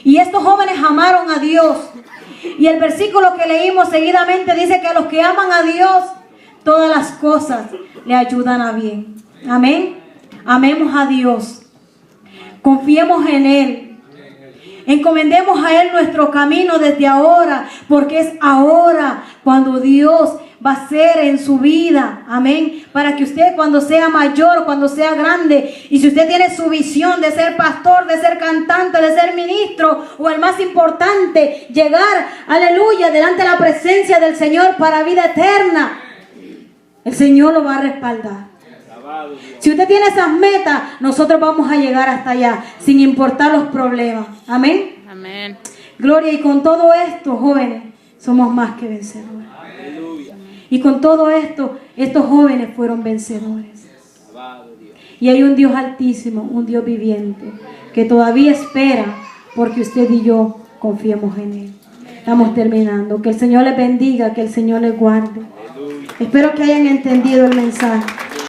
Y estos jóvenes amaron a Dios. Y el versículo que leímos seguidamente dice que a los que aman a Dios, todas las cosas le ayudan a bien. Amén. Amemos a Dios. Confiemos en Él. Encomendemos a Él nuestro camino desde ahora, porque es ahora cuando Dios va a ser en su vida. Amén. Para que usted, cuando sea mayor, cuando sea grande, y si usted tiene su visión de ser pastor, de ser cantante, de ser ministro, o el más importante, llegar, aleluya, delante de la presencia del Señor para vida eterna, el Señor lo va a respaldar. Si usted tiene esas metas, nosotros vamos a llegar hasta allá, sin importar los problemas. Amén. Amén. Gloria. Y con todo esto, jóvenes, somos más que vencedores. Y con todo esto, estos jóvenes fueron vencedores. Y hay un Dios altísimo, un Dios viviente, que todavía espera porque usted y yo confiemos en Él. Estamos terminando. Que el Señor les bendiga, que el Señor les guarde. Espero que hayan entendido el mensaje.